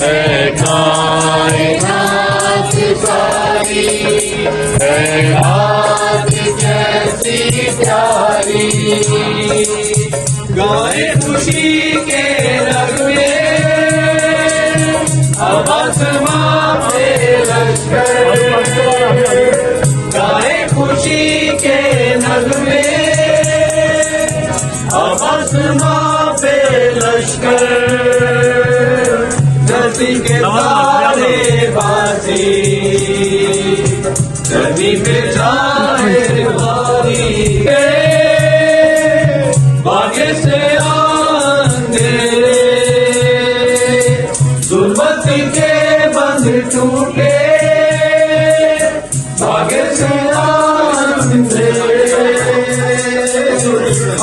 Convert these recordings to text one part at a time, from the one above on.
है कायनात सारी, है रात कैसी प्यारी। गाए खुशी के नगमे अब आसमां पे लश्कर, गाए खुशी के नगमे अब आसमां पे लश्कर। नदी के तारे बाजी, नदी पे जाए बारी, बागे से अंधेरे जुल्मत के बंध टूटे, बागे से अंधेरे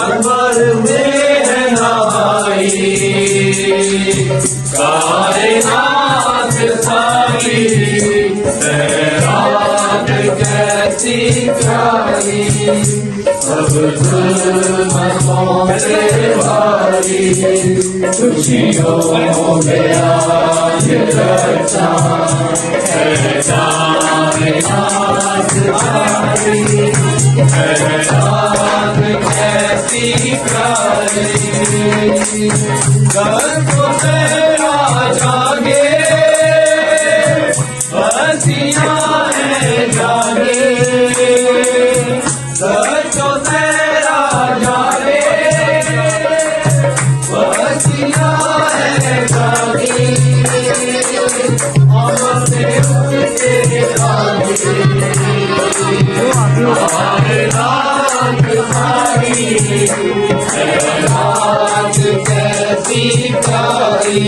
अंबर में है नहाई कायनात सारी, है रात कैसी प्यारी। सब जुल्मों से भारी, खुशियों में आज रचा है कायनात सारी, है रात कैसी प्यारी। घर को तेरा जागे बसियां है जागे, घर को तेरा जागे बसियां है जागे। आमने उनके आगे रात सारी, है रात कैसी प्यारी।